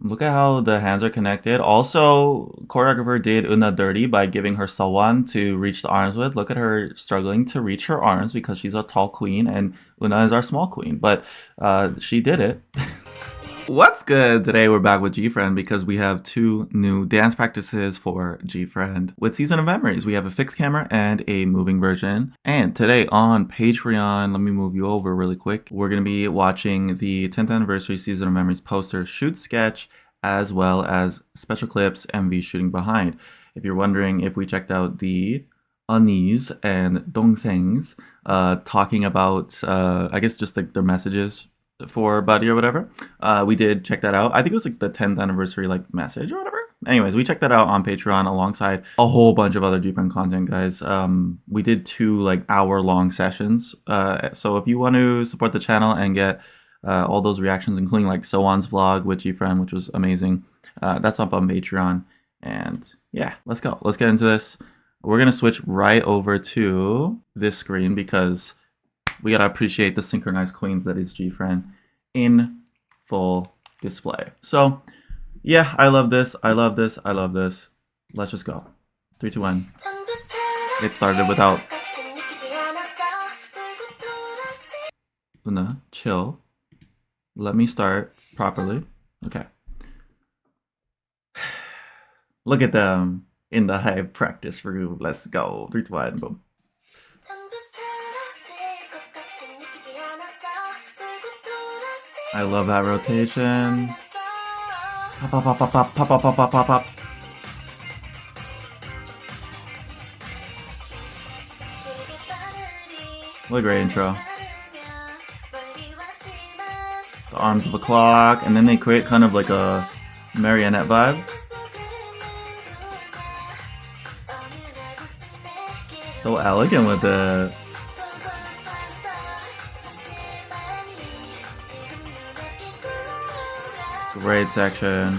Look at how the hands are connected. Also, choreographer did Una dirty by giving her someone to reach the arms with. Look at her struggling to reach her arms because she's a tall queen and Una is our small queen. But she did it. What's good? Today we're back with GFRIEND because we have two new dance practices for GFRIEND. With Season of Memories, we have a fixed camera and a moving version. And today on Patreon, let me move you over really quick. We're going to be watching the 10th anniversary Season of Memories poster shoot sketch, as well as special clips, MV shooting behind. If you're wondering if we checked out the Unnies and Dongsengs talking about, I guess just like their messages for Buddy or whatever, we did check that out. I think it was like the 10th anniversary like message or whatever. Anyways, we checked that out on Patreon alongside a whole bunch of other GFRIEND content, guys. We did 2 like hour-long sessions. So if you want to support the channel and get all those reactions, including like Sowan's vlog with GFRIEND, which was amazing, that's up on Patreon. And yeah, let's go. Let's get into this. We're gonna switch right over to this screen because we gotta appreciate the synchronized queens that is GFRIEND in full display. So yeah, I love this. I love this. I love this. Let's just go. 3, 2, 1. It started without Una. Chill. Let me start properly. Okay. Look at them in the high practice room. Let's go. 3, 2, 1. Boom. I love that rotation. Pop, pop, pop, pop, pop, pop, pop, pop, pop, pop. What a great intro. The arms of a clock, and then they create kind of like a marionette vibe. So elegant with it. Great section.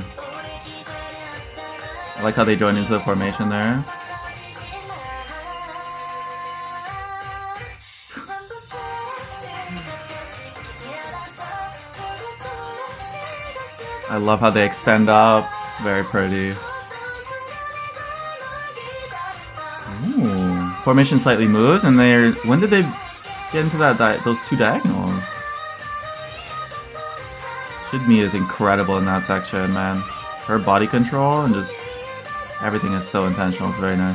I like how they join into the formation there. I love how they extend up. Very pretty. Ooh. Formation slightly moves, and they're. When did they get into that those 2 diagonals? Shidmi is incredible in that section, man. Her body control and just everything is so intentional. It's very nice.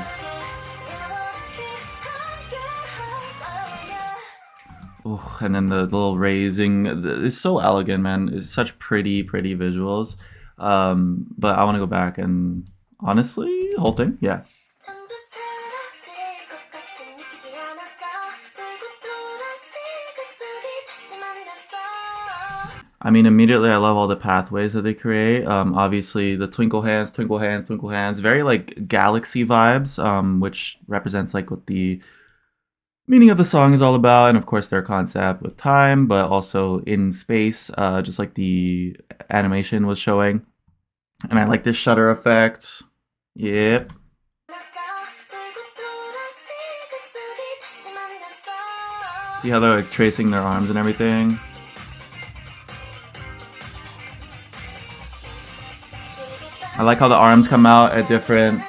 Ooh, and then the little raising. It's so elegant, man. It's such pretty visuals. But I want to go back and honestly, the whole thing, yeah. I mean, immediately I love all the pathways that they create. Obviously, the twinkle hands, twinkle hands, twinkle hands. Very like galaxy vibes, which represents like what the meaning of the song is all about. And of course, their concept with time, but also in space, just like the animation was showing. And I like this shutter effect. Yep. See how they're like tracing their arms and everything. I like how the arms come out at different.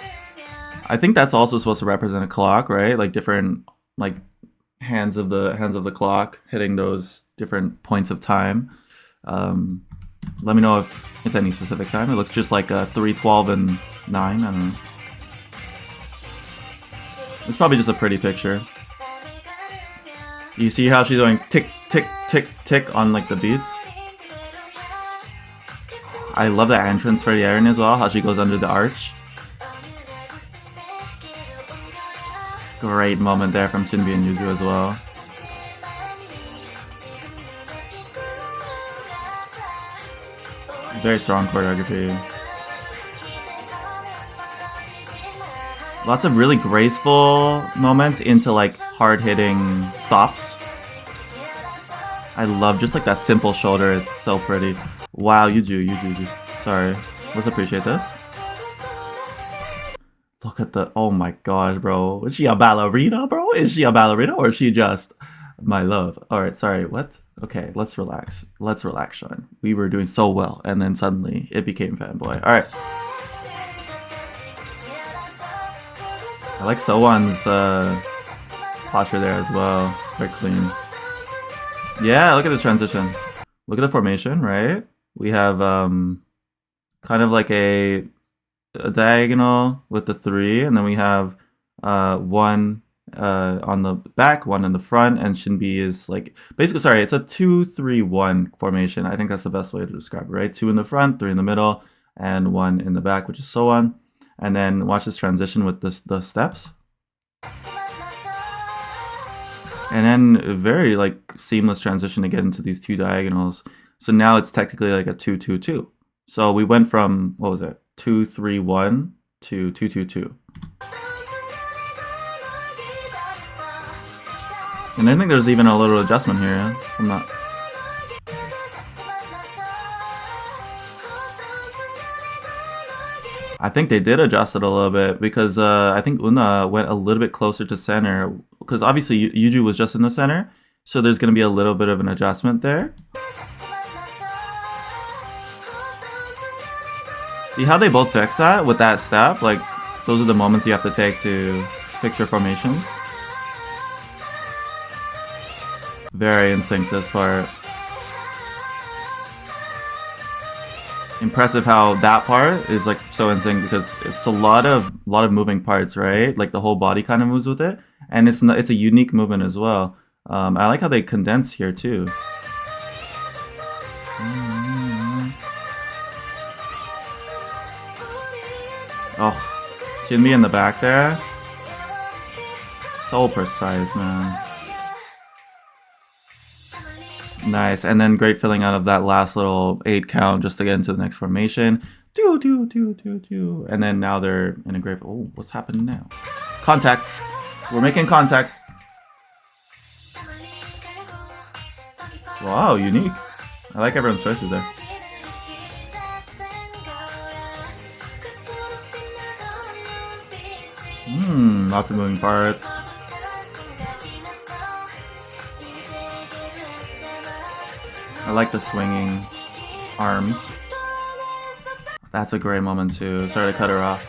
I think that's also supposed to represent a clock, right? Like different like hands of the clock hitting those different points of time. Let me know if it's any specific time. It looks just like a 3, 12, and 9. I don't know. It's probably just a pretty picture. You see how she's going tick, tick, tick, tick on like the beats? I love that entrance for Yerin as well, how she goes under the arch. Great moment there from Shinbi and Yuzu as well. Very strong choreography. Lots of really graceful moments into like hard-hitting stops. I love just like that simple shoulder, it's so pretty. Wow, Yuju. Sorry. Let's appreciate this. Look at the. Oh my gosh, bro. Is she a ballerina, bro? Is she a ballerina or is she just My love. All right, sorry, what? Okay, let's relax. Let's relax, Sean. We were doing so well, and then suddenly it became fanboy. All right. I like Sowon's posture there as well. Very clean. Yeah, look at this transition. Look at the formation, right? We have kind of like a diagonal with the 3, and then we have 1 on the back, 1 in the front, and Shinbi is like basically, sorry, it's a 2-3-1 formation. I think that's the best way to describe it, right? 2 in the front, 3 in the middle, and 1 in the back, which is Sowon. And then watch this transition with the steps. And then very like seamless transition to get into these 2 diagonals. So now it's technically like a 2-2-2. So we went from, what was it, 2-3-1 to 2-2-2. And I think there's even a little adjustment here. I'm not. I think they did adjust it a little bit because I think Una went a little bit closer to center because obviously Yuju was just in the center, so there's going to be a little bit of an adjustment there. See how they both fix that with that step? Like, those are the moments you have to take to fix your formations. Very in sync, this part. Impressive how that part is like so in sync because it's a lot of moving parts, right? Like the whole body kind of moves with it, and it's a unique movement as well. I like how they condense here too. Oh, Jinmi in the back there, so precise, man. Nice, and then great filling out of that last little 8 count just to get into the next formation. Do do do do do, and then now they're in a great. Oh, what's happening now? Contact. We're making contact. Wow, unique. I like everyone's choices there. Lots of moving parts. I like the swinging arms. That's a great moment too. Sorry to cut her off.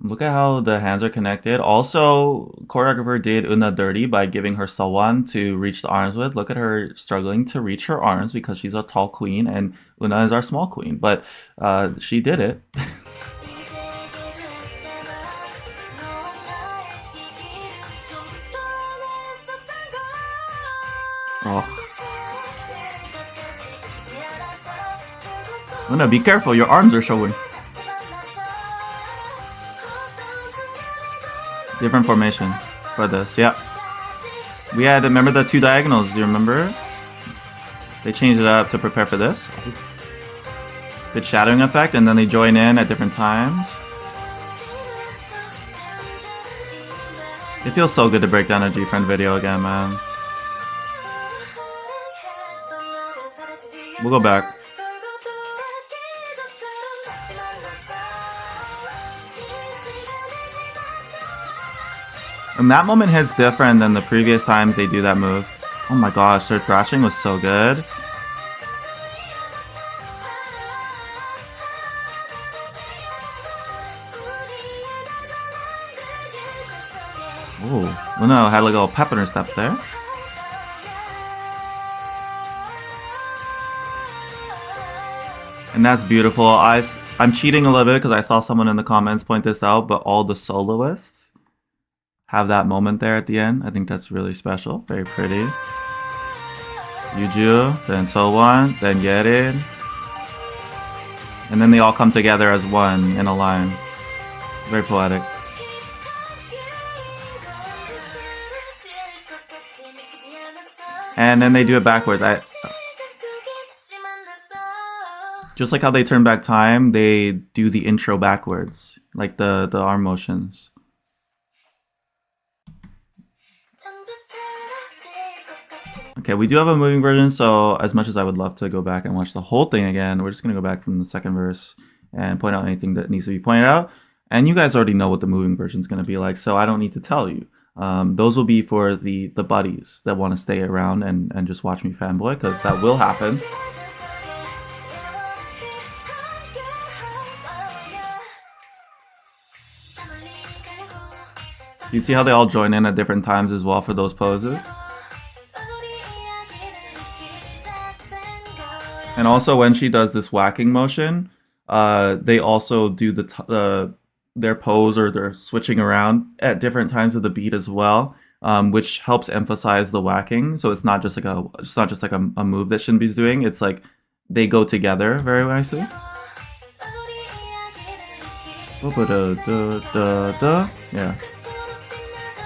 Look at how the hands are connected. Also, choreographer did Una dirty by giving her Sowon to reach the arms with. Look at her struggling to reach her arms because she's a tall queen and Una is our small queen. But she did it. Oh. Una, be careful, your arms are showing. Different formation for this, yeah. We had, remember the 2 diagonals, do you remember? They changed it up to prepare for this. Good shadowing effect, and then they join in at different times. It feels so good to break down a GFRIEND video again, man. We'll go back. And that moment hits different than the previous times they do that move. Oh my gosh, their thrashing was so good. Ooh, Una had like a little pep in her step there. And that's beautiful. I'm cheating a little bit because I saw someone in the comments point this out, but all the soloists have that moment there at the end. I think that's really special. Very pretty. Yuju, then Sowon, then Yerin. And then they all come together as one in a line. Very poetic. And then they do it backwards. Just like how they turn back time, they do the intro backwards, like the arm motions. Okay, we do have a moving version, so as much as I would love to go back and watch the whole thing again, we're just going to go back from the second verse and point out anything that needs to be pointed out. And you guys already know what the moving version is going to be like, so I don't need to tell you. Those will be for the buddies that want to stay around and just watch me fanboy, because that will happen. You see how they all join in at different times as well for those poses? And also when she does this whacking motion, they also do their pose or their switching around at different times of the beat as well, which helps emphasize the whacking. So it's not just like a move that Shinbi's doing. It's like they go together very nicely. Yeah.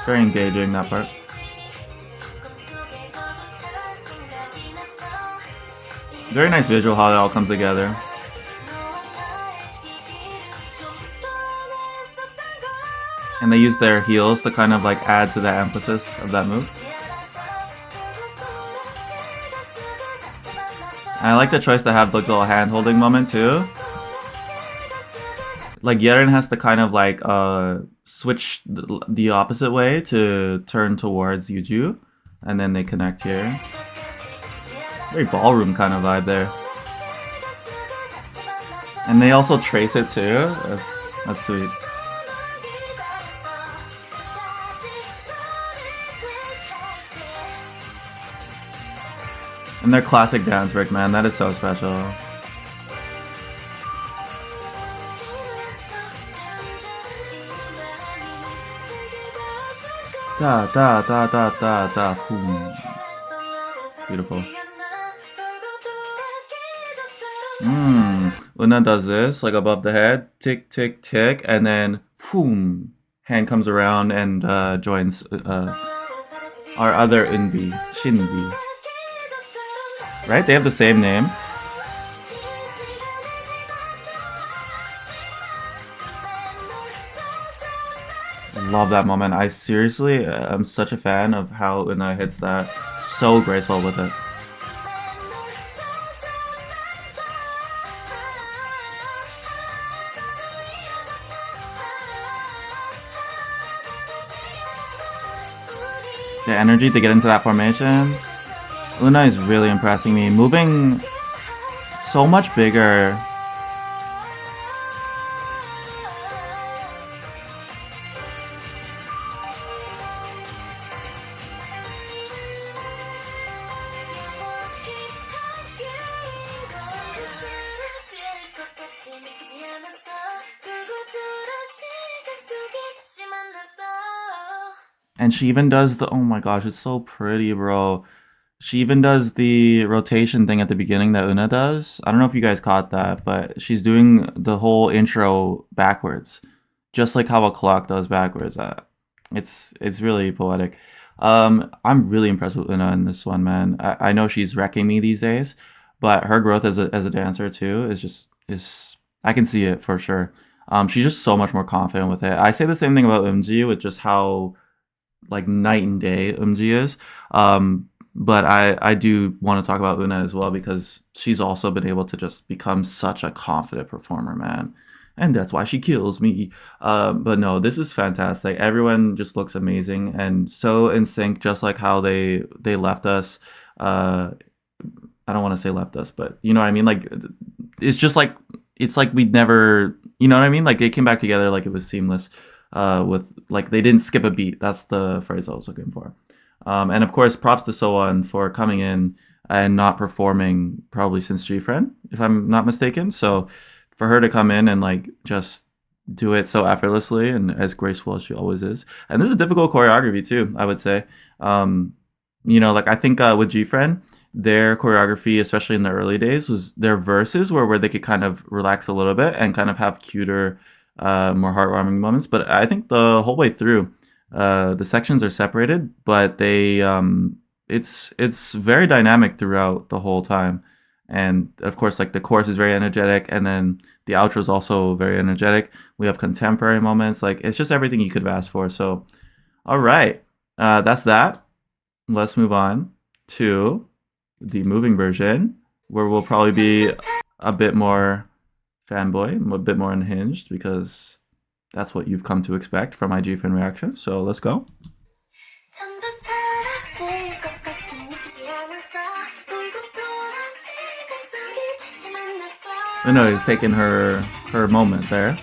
Very engaging, that part. Very nice visual how it all comes together. And they use their heels to kind of like add to the emphasis of that move. And I like the choice to have the little hand holding moment too. Like Yerin has to kind of like switch the opposite way to turn towards Yuju, and then they connect here. Very ballroom kind of vibe there. And they also trace it too. That's sweet. And their classic dance break, man, that is so special. Da da da da da da. Boom. Beautiful. Una does this like above the head, tick tick tick, and then boom, hand comes around and joins our other Unbi, Shinbi. Right? They have the same name. Love that moment. I seriously am such a fan of how Una hits that so graceful with it. The energy to get into that formation. Una is really impressing me. Moving so much bigger. And she even does the, oh my gosh, it's so pretty, bro. She even does the rotation thing at the beginning that Una does. I don't know if you guys caught that, but she's doing the whole intro backwards, just like how a clock does backwards. It's really poetic. I'm really impressed with Una in this one, man. I know she's wrecking me these days, but her growth as a dancer too is I can see it for sure. She's just so much more confident with it. I say the same thing about Eumji with just how like night and day Eumji is. But I do want to talk about Una as well, because she's also been able to just become such a confident performer, man. And that's why she kills me. But no, this is fantastic. Everyone just looks amazing and so in sync, just like how they left us. I don't want to say left us, but you know what I mean? Like, it's just like, it's like we'd never, you know what I mean? Like, they came back together like it was seamless. With like, they didn't skip a beat. That's the phrase I was looking for. And of course, props to Sowon for coming in and not performing probably since GFRIEND, if I'm not mistaken. So for her to come in and like just do it so effortlessly and as graceful as she always is. And this is difficult choreography too, I would say. You know, like I think with GFRIEND, their choreography, especially in the early days, was their verses where they could kind of relax a little bit and kind of have cuter, more heartwarming moments. But I think the whole way through, the sections are separated, but they it's very dynamic throughout the whole time. And of course, like the chorus is very energetic, and then the outro is also very energetic. We have contemporary moments. Like, it's just everything you could have asked for. So, all right, that's that. Let's move on to the moving version, where we'll probably be a bit more fanboy, a bit more unhinged, because that's what you've come to expect from my GFRIEND reactions. So let's go. No, he's taking her moment there.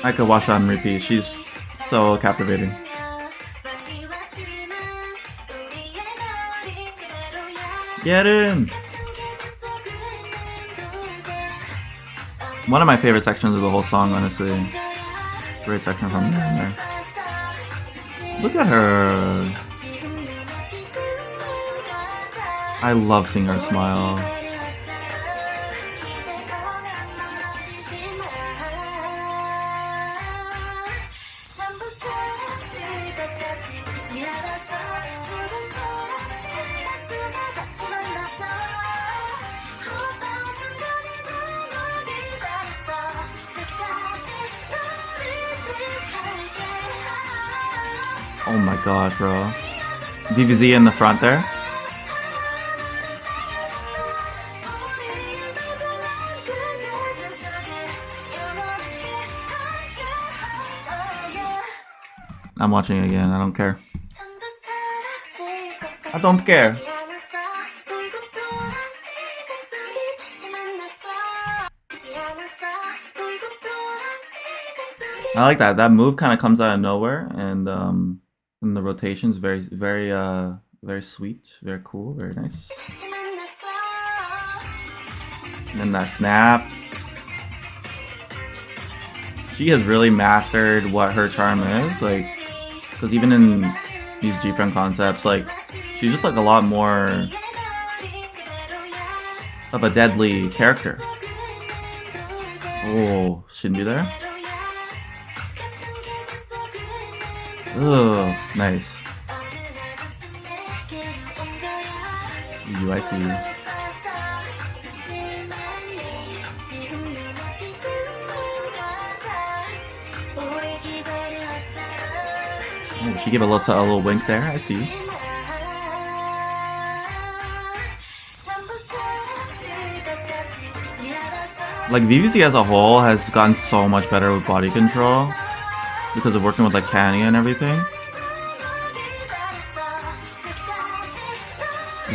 I could watch that on repeat. She's so captivating. Get in! One of my favorite sections of the whole song, honestly. Great section from there and there. Look at her. I love seeing her smile. Oh my god, bro. DVZ in the front there. I'm watching it again, I don't care. I don't care. I like that. That move kind of comes out of nowhere, and the rotation's very sweet, very cool, very nice. And then that snap. She has really mastered what her charm is, like, because even in these GFRIEND concepts, like, she's just like a lot more of a deadly character. Oh, Shinbi there. Oh, nice. I see you. Oh, she gave a little wink there. I see. Like VVC as a whole has gotten so much better with body control because of working with like Kanye and everything.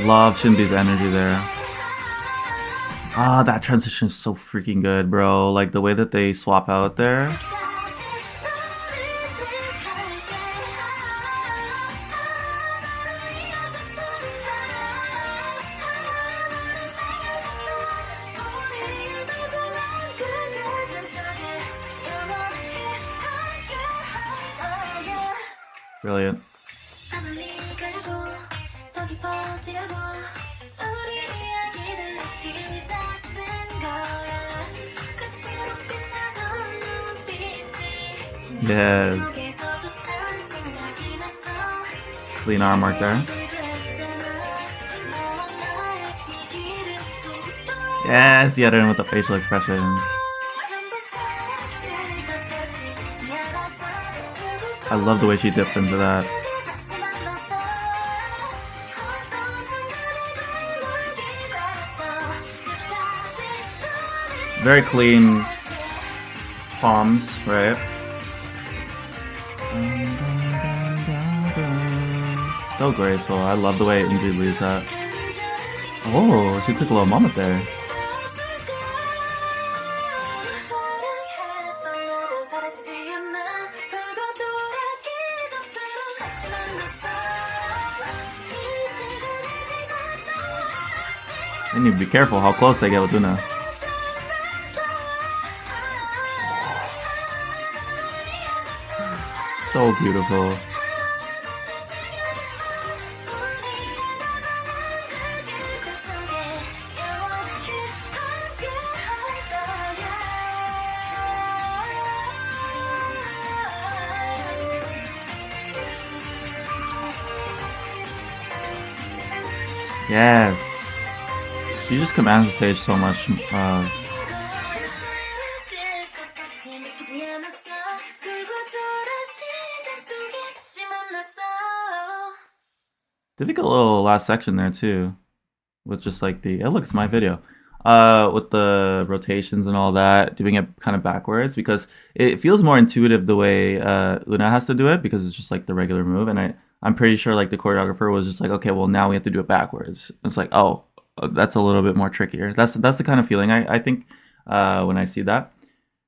Love Shinbi's energy there. Ah, that transition is so freaking good, bro. Like the way that they swap out there. Brilliant. Yes. Clean arm mark there. Yes, the other one with the facial expression. I love the way she dips into that. Very clean palms, right? So graceful. I love the way Injury leads that. Oh, she took a little moment there. You need to be careful how close they get with Una. So beautiful. Yes. She just commands the stage so much. Difficult little last section there too. With just like the, oh look, it's my video. with the rotations and all that, doing it kind of backwards because it feels more intuitive the way Una has to do it because it's just like the regular move. And I'm pretty sure like the choreographer was just like, okay, well now we have to do it backwards. It's like, oh, that's a little bit more trickier. That's the kind of feeling I think when I see that.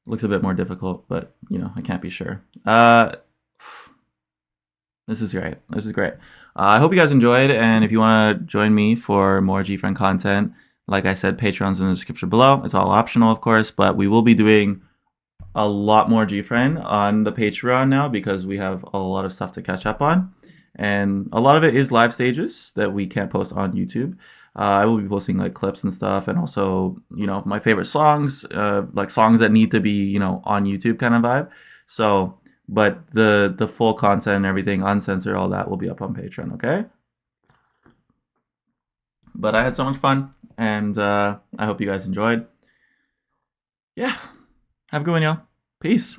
It looks a bit more difficult, but you know, I can't be sure. This is great. This is great. I hope you guys enjoyed, and if you want to join me for more GFriend content, like I said, Patreon's in the description below. It's all optional, of course, but we will be doing a lot more GFriend on the Patreon now because we have a lot of stuff to catch up on. And a lot of it is live stages that we can't post on YouTube. I will be posting like clips and stuff, and also, you know, my favorite songs, like songs that need to be, you know, on YouTube kind of vibe. So, but the full content and everything, uncensored, all that will be up on Patreon, okay? But I had so much fun, and I hope you guys enjoyed. Yeah, have a good one, y'all. Peace.